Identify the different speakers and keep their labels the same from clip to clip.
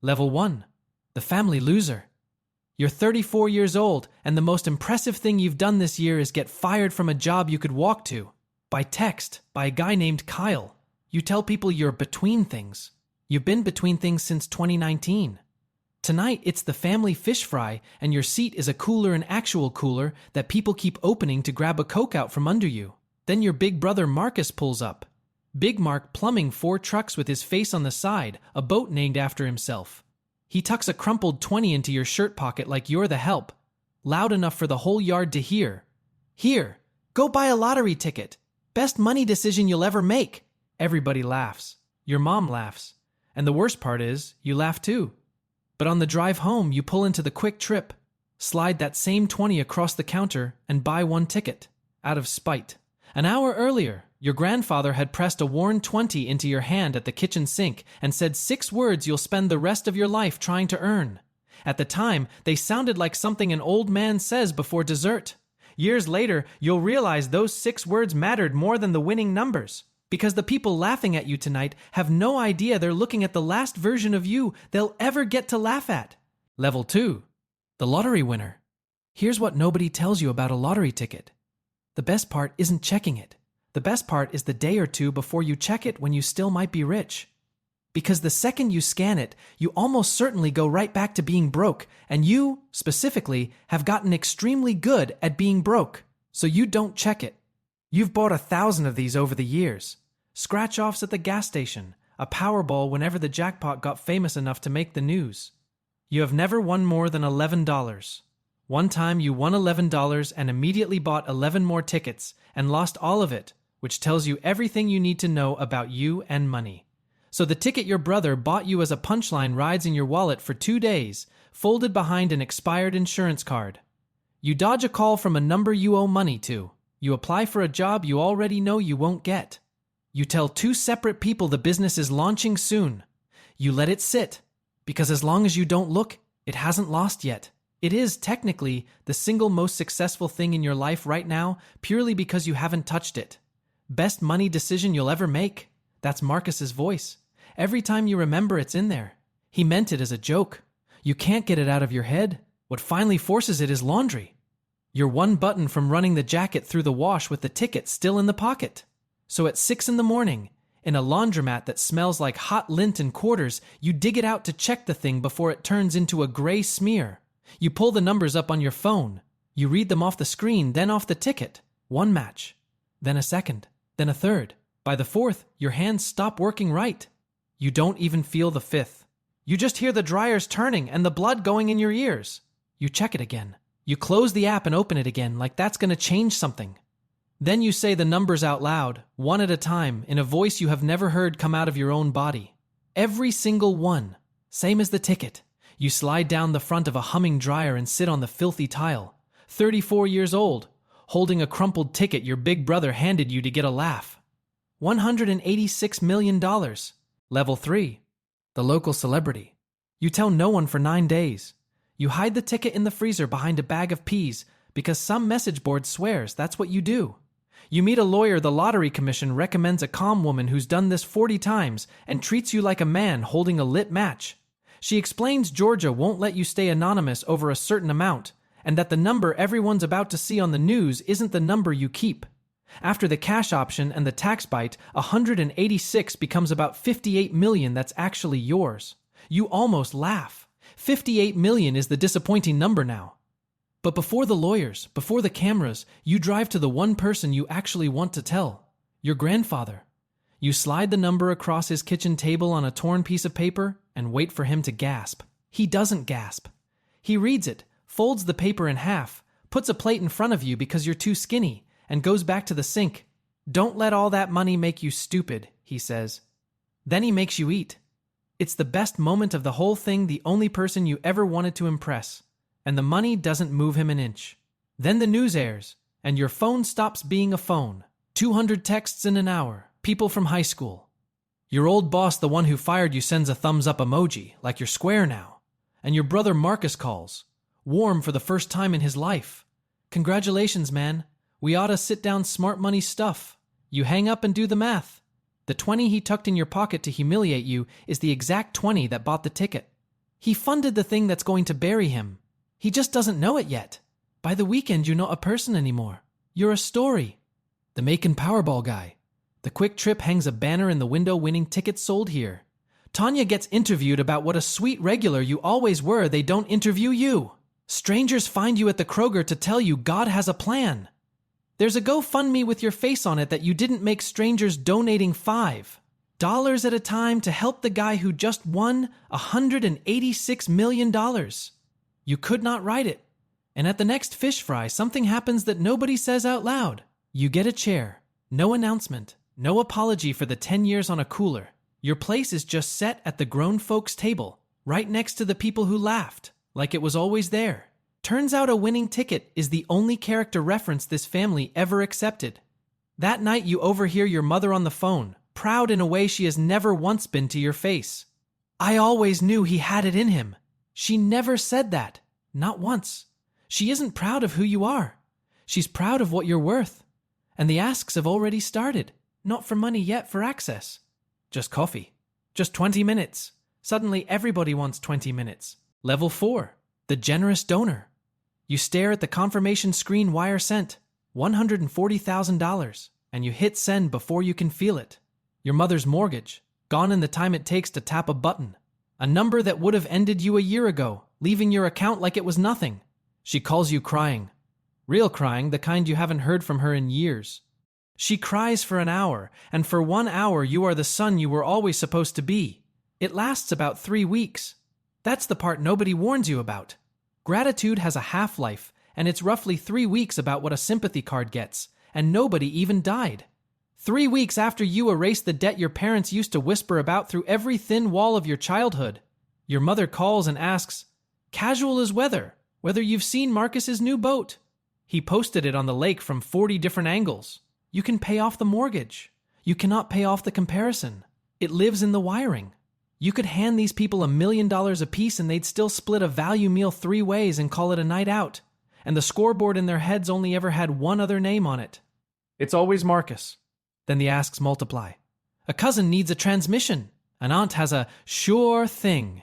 Speaker 1: Level 1. The family loser. You're 34 years old, and the most impressive thing you've done this year is get fired from a job you could walk to. By text, by a guy named Kyle. You tell people you're between things. You've been between things since 2019. Tonight, it's the family fish fry, and your seat is a cooler, an actual cooler, that people keep opening to grab a Coke out from under you. Then your big brother Marcus pulls up. Big Mark plumbing 4 trucks with his face on the side, a boat named after himself. He tucks a crumpled 20 into your shirt pocket like you're the help. Loud enough for the whole yard to hear. Here, go buy a lottery ticket. Best money decision you'll ever make. Everybody laughs. Your mom laughs. And the worst part is, you laugh too. But on the drive home, you pull into the quick trip, slide that same 20 across the counter, and buy 1 ticket. Out of spite. An hour earlier, your grandfather had pressed a worn 20 into your hand at the kitchen sink and said 6 words you'll spend the rest of your life trying to earn. At the time, they sounded like something an old man says before dessert. Years later, you'll realize those 6 words mattered more than the winning numbers. Because the people laughing at you tonight have no idea they're looking at the last version of you they'll ever get to laugh at. Level 2. The lottery winner. Here's what nobody tells you about a lottery ticket. The best part isn't checking it. The best part is the day or two before you check it when you still might be rich. Because the second you scan it, you almost certainly go right back to being broke, and you, specifically, have gotten extremely good at being broke, so you don't check it. You've bought 1,000 of these over the years. Scratch-offs at the gas station, a Powerball whenever the jackpot got famous enough to make the news. You have never won more than $11. One time you won $11 and immediately bought 11 more tickets and lost all of it, which tells you everything you need to know about you and money. So the ticket your brother bought you as a punchline rides in your wallet for 2 days, folded behind an expired insurance card. You dodge a call from a number you owe money to. You apply for a job you already know you won't get. You tell 2 separate people the business is launching soon. You let it sit, because as long as you don't look, it hasn't lost yet. It is, technically, the single most successful thing in your life right now, purely because you haven't touched it. Best money decision you'll ever make. That's Marcus's voice. Every time you remember, it's in there. He meant it as a joke. You can't get it out of your head. What finally forces it is laundry. You're 1 button from running the jacket through the wash with the ticket still in the pocket. So at 6 in the morning, in a laundromat that smells like hot lint and quarters, you dig it out to check the thing before it turns into a gray smear. You pull the numbers up on your phone. You read them off the screen, then off the ticket. 1 match. Then a second. Then a third. By the 4th, your hands stop working right. You don't even feel the 5th. You just hear the dryers turning and the blood going in your ears. You check it again. You close the app and open it again like that's going to change something. Then you say the numbers out loud, 1 at a time, in a voice you have never heard come out of your own body. Every single one. Same as the ticket. You slide down the front of a humming dryer and sit on the filthy tile. 34 years old, holding a crumpled ticket your big brother handed you to get a laugh. $186 million. Level 3. The local celebrity. You tell no one for 9 days. You hide the ticket in the freezer behind a bag of peas because some message board swears that's what you do. You meet a lawyer the lottery commission recommends, a calm woman who's done this 40 times and treats you like a man holding a lit match. She explains Georgia won't let you stay anonymous over a certain amount, and that the number everyone's about to see on the news isn't the number you keep. After the cash option and the tax bite, 186 becomes about 58 million that's actually yours. You almost laugh. 58 million is the disappointing number now. But before the lawyers, before the cameras, you drive to the one person you actually want to tell. Your grandfather. You slide the number across his kitchen table on a torn piece of paper and wait for him to gasp. He doesn't gasp. He reads it, folds the paper in half, puts a plate in front of you because you're too skinny, and goes back to the sink. Don't let all that money make you stupid, he says. Then he makes you eat. It's the best moment of the whole thing, the only person you ever wanted to impress. And the money doesn't move him an inch. Then the news airs, and your phone stops being a phone. 200 texts in an hour, people from high school. Your old boss, the one who fired you, sends a thumbs up emoji, like you're square now. And your brother Marcus calls, warm for the first time in his life. Congratulations, man. We ought to sit down, smart money stuff. You hang up and do the math. The 20 he tucked in your pocket to humiliate you is the exact 20 that bought the ticket. He funded the thing that's going to bury him. He just doesn't know it yet. By the weekend, you're not a person anymore. You're a story. The Macon Powerball guy. The Quick Trip hangs a banner in the window winning tickets sold here. Tanya gets interviewed about what a sweet regular you always were. They don't interview you. Strangers find you at the Kroger to tell you God has a plan. There's a GoFundMe with your face on it that you didn't make strangers donating $5 at a time to help the guy who just won $186 million. You could not write it. And at the next fish fry, something happens that nobody says out loud. You get a chair. No announcement. No apology for the 10 years on a cooler. Your place is just set at the grown folks' table, right next to the people who laughed, like it was always there. Turns out a winning ticket is the only character reference this family ever accepted. That night you overhear your mother on the phone, proud in a way she has never once been to your face. I always knew he had it in him. She never said that. Not once. She isn't proud of who you are. She's proud of what you're worth. And the asks have already started. Not for money yet, for access. Just coffee. Just 20 minutes. Suddenly everybody wants 20 minutes. Level 4. The generous donor. You stare at the confirmation screen wire sent. $140,000. And you hit send before you can feel it. Your mother's mortgage. Gone in the time it takes to tap a button. A number that would have ended you a year ago, leaving your account like it was nothing. She calls you crying. Real crying, the kind you haven't heard from her in years. She cries for an hour, and for 1 hour you are the son you were always supposed to be. It lasts about 3 weeks. That's the part nobody warns you about. Gratitude has a half-life, and it's roughly 3 weeks about what a sympathy card gets, and nobody even died. 3 weeks after you erase the debt your parents used to whisper about through every thin wall of your childhood. Your mother calls and asks, casual as weather, whether you've seen Marcus's new boat. He posted it on the lake from 40 different angles. You can pay off the mortgage. You cannot pay off the comparison. It lives in the wiring. You could hand these people $1 million apiece and they'd still split a value meal 3 ways and call it a night out. And the scoreboard in their heads only ever had one other name on it. It's always Marcus. Then the asks multiply. A cousin needs a transmission. An aunt has a sure thing.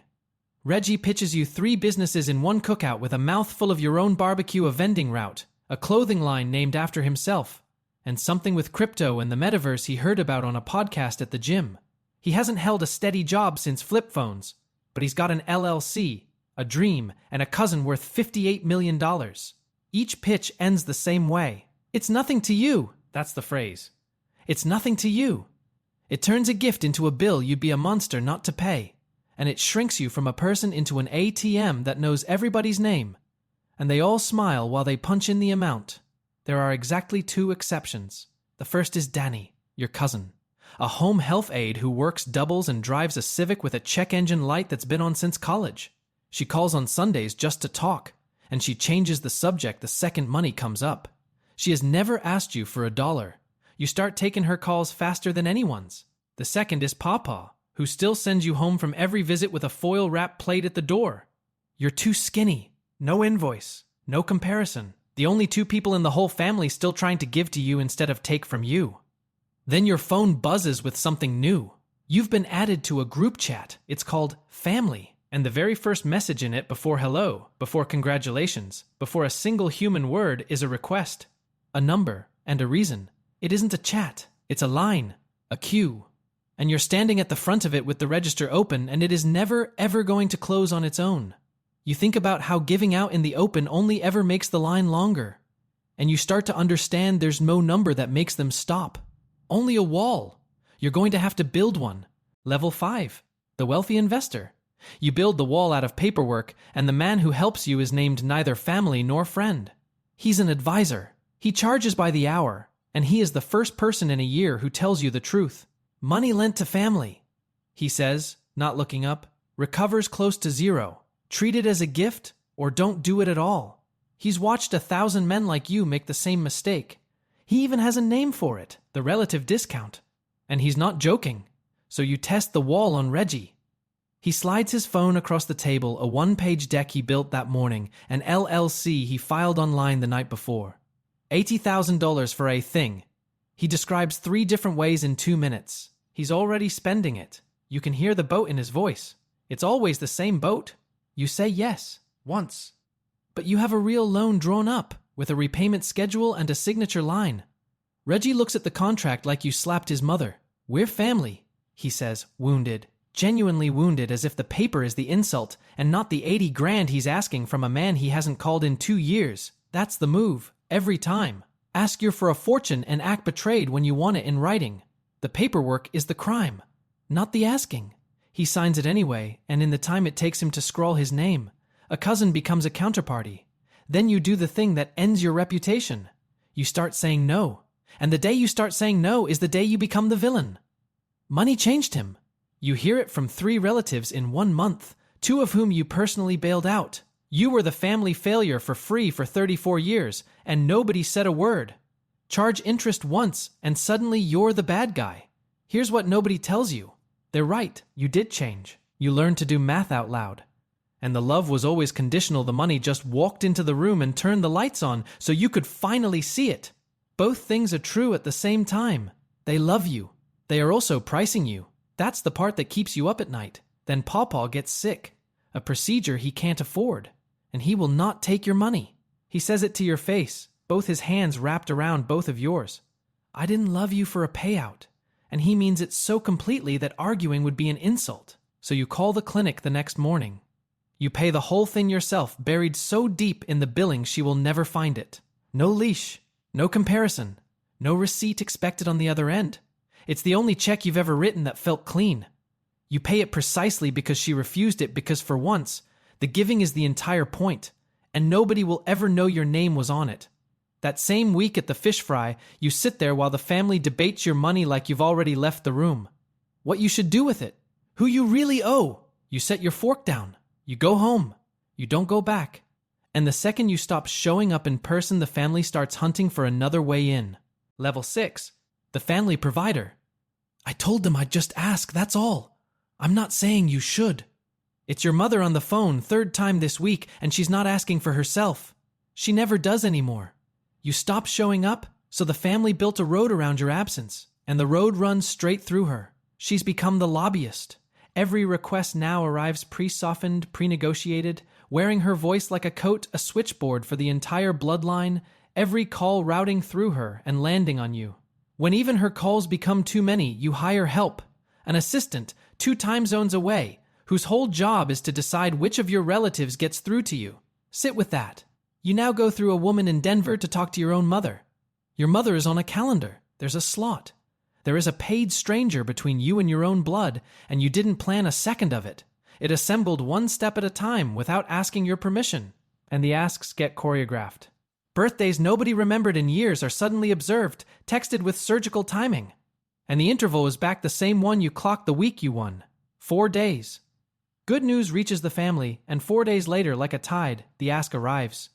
Speaker 1: Reggie pitches you 3 businesses in one cookout with a mouthful of your own barbecue, a vending route, a clothing line named after himself, and something with crypto and the metaverse he heard about on a podcast at the gym. He hasn't held a steady job since flip phones, but he's got an LLC, a dream, and a cousin worth $58 million. Each pitch ends the same way. It's nothing to you. That's the phrase. It's nothing to you. It turns a gift into a bill you'd be a monster not to pay, and it shrinks you from a person into an ATM that knows everybody's name, and they all smile while they punch in the amount. There are exactly 2 exceptions. The first is Danny, your cousin, a home health aide who works doubles and drives a Civic with a check engine light that's been on since college. She calls on Sundays just to talk, and she changes the subject the second money comes up. She has never asked you for $1. You start taking her calls faster than anyone's. The second is Pawpaw, who still sends you home from every visit with a foil wrap plate at the door. You're too skinny. No invoice. No comparison. The only 2 people in the whole family still trying to give to you instead of take from you. Then your phone buzzes with something new. You've been added to a group chat. It's called Family. And the very first message in it before hello, before congratulations, before a single human word is a request, a number, and a reason. It isn't a chat. It's a line, a queue. And you're standing at the front of it with the register open, and it is never, ever going to close on its own. You think about how giving out in the open only ever makes the line longer. And you start to understand there's no number that makes them stop. Only a wall. You're going to have to build one. Level 5. The wealthy investor. You build the wall out of paperwork, and the man who helps you is named neither family nor friend. He's an advisor. He charges by the hour, and he is the first person in a year who tells you the truth. Money lent to family, he says, not looking up, recovers close to 0. Treat it as a gift or don't do it at all. He's watched 1,000 men like you make the same mistake. He even has a name for it, the relative discount. And he's not joking. So you test the wall on Reggie. He slides his phone across the table, a 1-page deck he built that morning, an LLC he filed online the night before. $80,000 for a thing. He describes 3 different ways in 2 minutes. He's already spending it. You can hear the boat in his voice. It's always the same boat. You say yes, once. But you have a real loan drawn up, with a repayment schedule and a signature line. Reggie looks at the contract like you slapped his mother. We're family, he says, wounded. Genuinely wounded, as if the paper is the insult and not the 80 grand he's asking from a man he hasn't called in 2 years. That's the move, every time. Ask you for a fortune and act betrayed when you want it in writing. The paperwork is the crime, not the asking. He signs it anyway, and in the time it takes him to scrawl his name, a cousin becomes a counterparty. Then you do the thing that ends your reputation. You start saying no, and the day you start saying no is the day you become the villain. Money changed him. You hear it from 3 relatives in 1 month, 2 of whom you personally bailed out. You were the family failure for free for 34 years, and nobody said a word. Charge interest once, and suddenly you're the bad guy. Here's what nobody tells you. They're right, you did change. You learned to do math out loud. And the love was always conditional. The money just walked into the room and turned the lights on so you could finally see it. Both things are true at the same time. They love you. They are also pricing you. That's the part that keeps you up at night. Then Pawpaw gets sick, a procedure he can't afford, and he will not take your money. He says it to your face, both his hands wrapped around both of yours. I didn't love you for a payout, and he means it so completely that arguing would be an insult. So you call the clinic the next morning. You pay the whole thing yourself, buried so deep in the billing she will never find it. No leash, no comparison, no receipt expected on the other end. It's the only check you've ever written that felt clean. You pay it precisely because she refused it, because for once, the giving is the entire point, and nobody will ever know your name was on it. That same week at the fish fry, you sit there while the family debates your money like you've already left the room. What you should do with it, who you really owe. You set your fork down. You go home. You don't go back. And the second you stop showing up in person, the family starts hunting for another way in. Level 6. The family provider. I told them I'd just ask, that's all. I'm not saying you should. It's your mother on the phone, 3rd time this week, and she's not asking for herself. She never does anymore. You stopped showing up, so the family built a road around your absence, and the road runs straight through her. She's become the lobbyist. Every request now arrives pre-softened, pre-negotiated, wearing her voice like a coat, a switchboard for the entire bloodline, every call routing through her and landing on you. When even her calls become too many, you hire help, an assistant 2 time zones away, whose whole job is to decide which of your relatives gets through to you. Sit with that. You now go through a woman in Denver to talk to your own mother. Your mother is on a calendar. There's a slot. There is a paid stranger between you and your own blood, and you didn't plan a second of it. It assembled 1 step at a time without asking your permission, and the asks get choreographed. Birthdays nobody remembered in years are suddenly observed, texted with surgical timing. And the interval is back the same one you clocked the week you won. 4 days. Good news reaches the family, and 4 days later, like a tide, the ask arrives.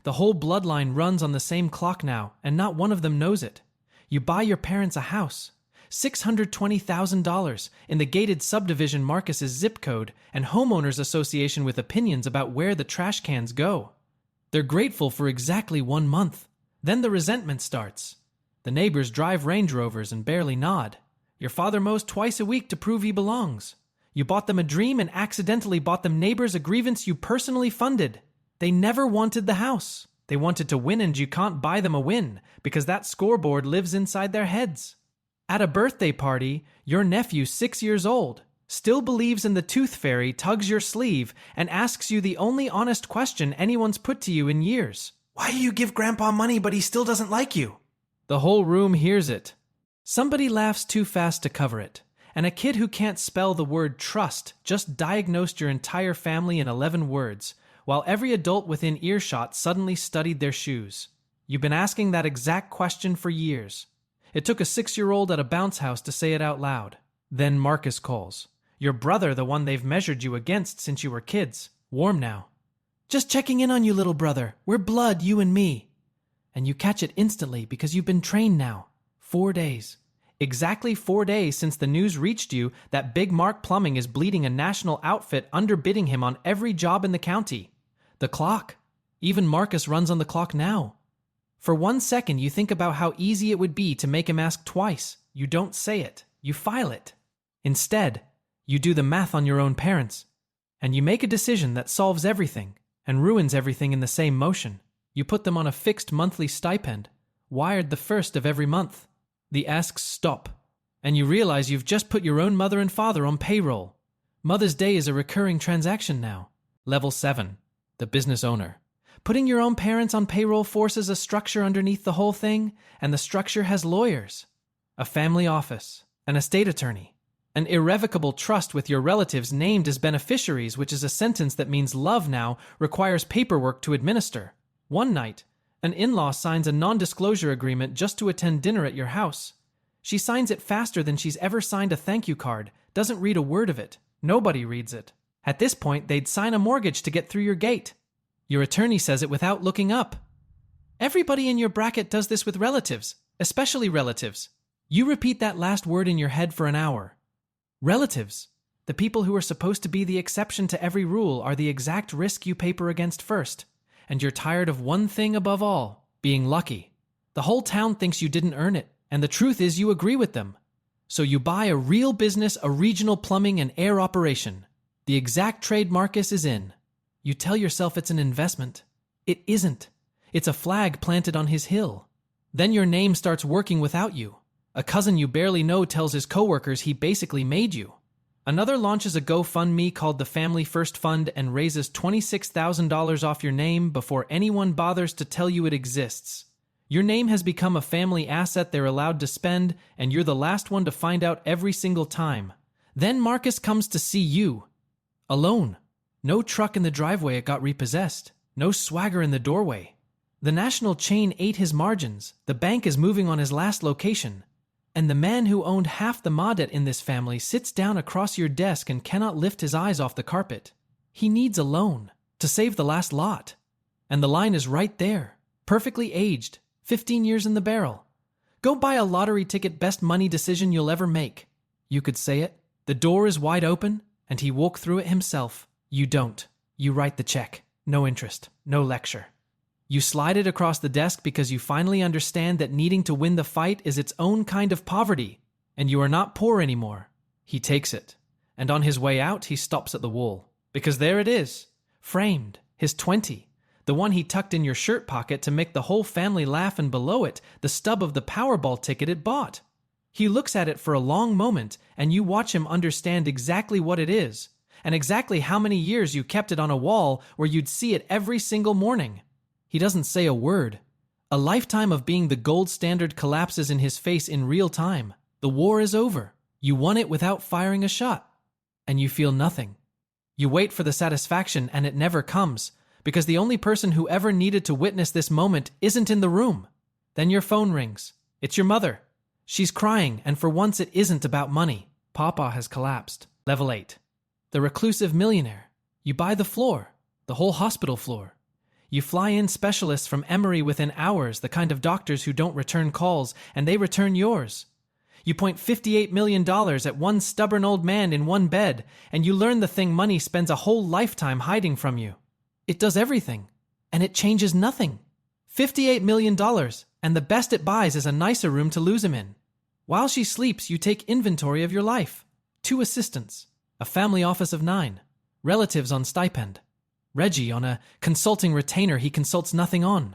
Speaker 1: The whole bloodline runs on the same clock now, and not one of them knows it. You buy your parents a house, $620,000 in the gated subdivision Marcus's zip code and homeowners association with opinions about where the trash cans go. They're grateful for exactly 1 month. Then the resentment starts. The neighbors drive Range Rovers and barely nod. Your father mows twice a week to prove he belongs. You bought them a dream and accidentally bought them neighbors a grievance you personally funded. They never wanted the house. They wanted to win, and you can't buy them a win because that scoreboard lives inside their heads. At a birthday party, your nephew, 6 years old, still believes in the tooth fairy, tugs your sleeve, and asks you the only honest question anyone's put to you in years. Why do you give Grandpa money but he still doesn't like you? The whole room hears it. Somebody laughs too fast to cover it, and a kid who can't spell the word trust just diagnosed your entire family in 11 words, while every adult within earshot suddenly studied their shoes. You've been asking that exact question for years. It took a 6-year-old at a bounce house to say it out loud. Then Marcus calls. Your brother, the one they've measured you against since you were kids. Warm now. Just checking in on you, little brother. We're blood, you and me. And you catch it instantly because you've been trained now. 4 days. Exactly 4 days since the news reached you that Big Mark Plumbing is bleeding a national outfit, underbidding him on every job in the county. The clock. Even Marcus runs on the clock now. For 1 second, you think about how easy it would be to make him ask twice. You don't say it. You file it. Instead, you do the math on your own parents. And you make a decision that solves everything and ruins everything in the same motion. You put them on a fixed monthly stipend, wired the first of every month. The asks stop, and you realize you've just put your own mother and father on payroll. Mother's Day is a recurring transaction now. Level 7. The business owner. Putting your own parents on payroll forces a structure underneath the whole thing, and the structure has lawyers, a family office, an estate attorney, an irrevocable trust with your relatives named as beneficiaries, which is a sentence that means love now requires paperwork to administer. One night, an in-law signs a non-disclosure agreement just to attend dinner at your house. She signs it faster than she's ever signed a thank you card, doesn't read a word of it. Nobody reads it. At this point, they'd sign a mortgage to get through your gate. Your attorney says it without looking up. Everybody in your bracket does this with relatives, especially relatives. You repeat that last word in your head for an hour. Relatives, the people who are supposed to be the exception to every rule, are the exact risk you paper against first. And you're tired of one thing above all, being lucky. The whole town thinks you didn't earn it, and the truth is you agree with them. So you buy a real business, a regional plumbing and air operation. The exact trade Marcus is in. You tell yourself it's an investment. It isn't. It's a flag planted on his hill. Then your name starts working without you. A cousin you barely know tells his coworkers he basically made you. Another launches a GoFundMe called the Family First Fund and raises $26,000 off your name before anyone bothers to tell you it exists. Your name has become a family asset they're allowed to spend, and you're the last one to find out every single time. Then Marcus comes to see you. Alone. No truck in the driveway, it got repossessed. No swagger in the doorway. The national chain ate his margins. The bank is moving on his last location. And the man who owned half the Madet in this family sits down across your desk and cannot lift his eyes off the carpet. He needs a loan to save the last lot. And the line is right there, perfectly aged, 15 years in the barrel. Go buy a lottery ticket, best money decision you'll ever make. You could say it. The door is wide open, and he walked through it himself. You don't. You write the check. No interest. No lecture. You slide it across the desk because you finally understand that needing to win the fight is its own kind of poverty, and you are not poor anymore. He takes it, and on his way out he stops at the wall, because there it is, framed, his 20, the one he tucked in your shirt pocket to make the whole family laugh, and below it, the stub of the Powerball ticket it bought. He looks at it for a long moment, and you watch him understand exactly what it is, and exactly how many years you kept it on a wall where you'd see it every single morning. He doesn't say a word. A lifetime of being the gold standard collapses in his face in real time. The war is over. You won it without firing a shot. And you feel nothing. You wait for the satisfaction, and it never comes, because the only person who ever needed to witness this moment isn't in the room. Then your phone rings. It's your mother. She's crying, and for once it isn't about money. Papa has collapsed. Level 8. The reclusive millionaire. You buy the floor, the whole hospital floor. You fly in specialists from Emory within hours, the kind of doctors who don't return calls, and they return yours. You point $58 million at one stubborn old man in one bed, and you learn the thing money spends a whole lifetime hiding from you. It does everything, and it changes nothing. $58 million, and the best it buys is a nicer room to lose him in. While she sleeps, you take inventory of your life. 2 assistants, a family office of 9, relatives on stipend. Reggie on a consulting retainer he consults nothing on.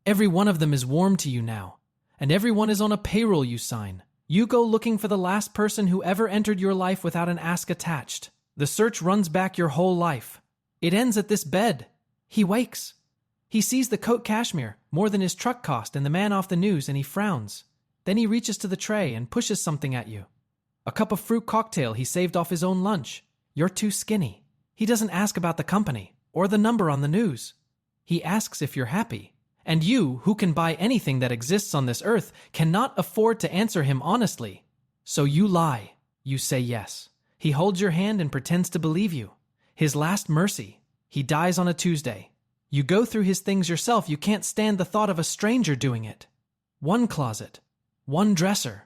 Speaker 1: Every one of them is warm to you now, and everyone is on a payroll you sign. You go looking for the last person who ever entered your life without an ask attached. The search runs back your whole life. It ends at this bed. He wakes. He sees the coat cashmere, more than his truck cost, and the man off the news, and he frowns. Then he reaches to the tray and pushes something at you. A cup of fruit cocktail he saved off his own lunch. You're too skinny. He doesn't ask about the company or the number on the news. He asks if you're happy. And you, who can buy anything that exists on this earth, cannot afford to answer him honestly. So you lie. You say yes. He holds your hand and pretends to believe you. His last mercy. He dies on a Tuesday. You go through his things yourself. You can't stand the thought of a stranger doing it. 1 closet. 1 dresser.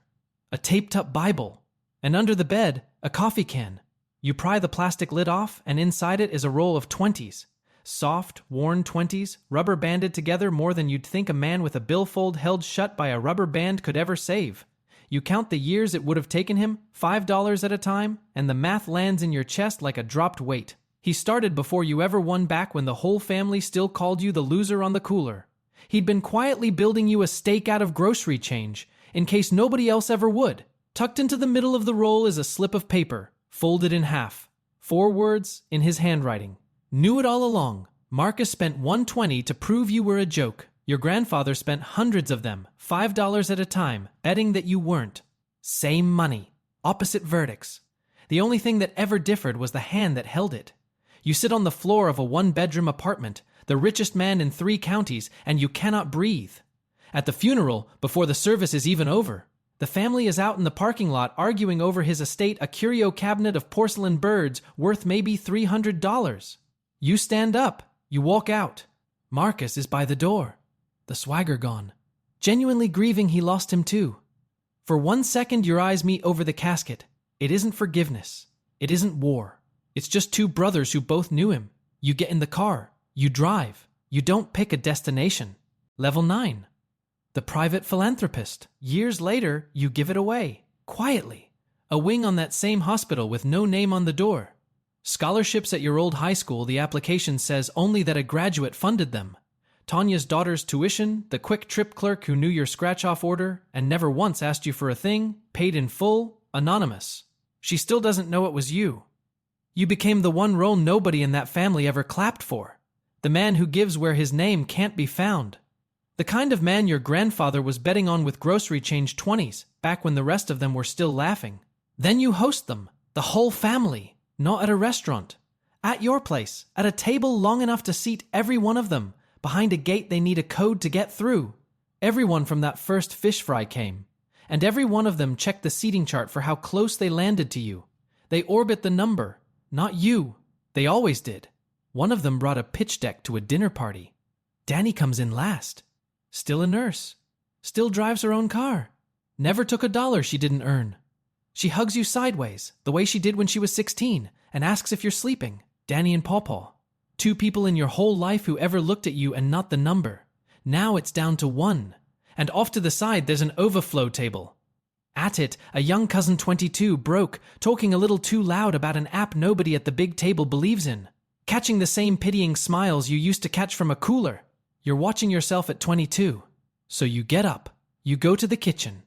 Speaker 1: A taped-up Bible. And under the bed, a coffee can. You pry the plastic lid off, and inside it is a roll of 20s. Soft, worn 20s, rubber banded together more than you'd think a man with a billfold held shut by a rubber band could ever save. You count the years it would have taken him, $5 at a time, and the math lands in your chest like a dropped weight. He started before you ever won, back when the whole family still called you the loser on the cooler. He'd been quietly building you a stake out of grocery change, in case nobody else ever would. Tucked into the middle of the roll is a slip of paper, folded in half. 4 words in his handwriting. Knew it all along. Marcus spent $120 to prove you were a joke. Your grandfather spent hundreds of them, $5 at a time, betting that you weren't. Same money. Opposite verdicts. The only thing that ever differed was the hand that held it. You sit on the floor of a 1-bedroom apartment, the richest man in 3 counties, and you cannot breathe. At the funeral, before the service is even over, the family is out in the parking lot arguing over his estate, a curio cabinet of porcelain birds worth maybe $300. You stand up. You walk out. Marcus is by the door. The swagger gone. Genuinely grieving he lost him too. For 1 second your eyes meet over the casket. It isn't forgiveness. It isn't war. It's just 2 brothers who both knew him. You get in the car. You drive. You don't pick a destination. Level 9. The private philanthropist. Years later, you give it away. Quietly. A wing on that same hospital with no name on the door. Scholarships at your old high school, the application says only that a graduate funded them. Tanya's daughter's tuition, the quick trip clerk who knew your scratch-off order and never once asked you for a thing, paid in full, anonymous. She still doesn't know it was you. You became the one role nobody in that family ever clapped for. The man who gives where his name can't be found. The kind of man your grandfather was betting on with grocery change 20s, back when the rest of them were still laughing. Then you host them, the whole family, not at a restaurant. At your place, at a table long enough to seat every one of them, behind a gate they need a code to get through. Everyone from that first fish fry came, and every one of them checked the seating chart for how close they landed to you. They orbit the number, not you. They always did. One of them brought a pitch deck to a dinner party. Danny comes in last. Still a nurse. Still drives her own car. Never took $1 she didn't earn. She hugs you sideways, the way she did when she was 16, and asks if you're sleeping. Danny and Pawpaw. 2 people in your whole life who ever looked at you and not the number. Now it's down to 1. And off to the side there's an overflow table. At it, a young cousin 22 broke, talking a little too loud about an app nobody at the big table believes in. Catching the same pitying smiles you used to catch from a cooler. You're watching yourself at 22. So you get up. You go to the kitchen.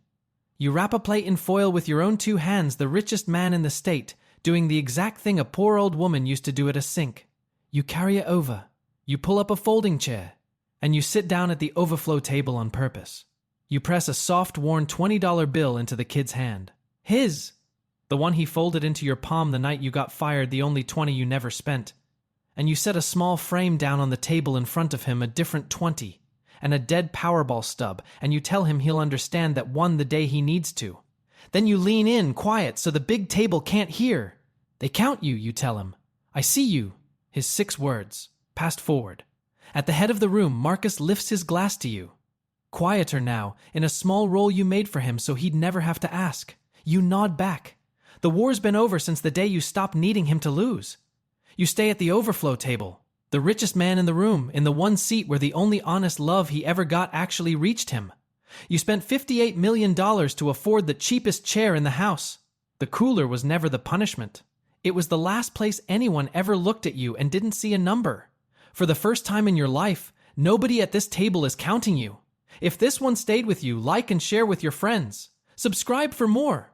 Speaker 1: You wrap a plate in foil with your own 2 hands, the richest man in the state, doing the exact thing a poor old woman used to do at a sink. You carry it over. You pull up a folding chair. And you sit down at the overflow table on purpose. You press a soft, worn $20 bill into the kid's hand. His. The one he folded into your palm the night you got fired, the only 20 you never spent. And you set a small frame down on the table in front of him, a different 20, and a dead Powerball stub, and you tell him he'll understand that won the day he needs to. Then you lean in, quiet, so the big table can't hear. They count you, you tell him. I see you. His 6 words, passed forward. At the head of the room, Marcus lifts his glass to you. Quieter now, in a small roll you made for him so he'd never have to ask. You nod back. The war's been over since the day you stopped needing him to lose. You stay at the overflow table, the richest man in the room, in the one seat where the only honest love he ever got actually reached him. You spent $58 million to afford the cheapest chair in the house. The cooler was never the punishment. It was the last place anyone ever looked at you and didn't see a number. For the first time in your life, nobody at this table is counting you. If this one stayed with you, like and share with your friends. Subscribe for more.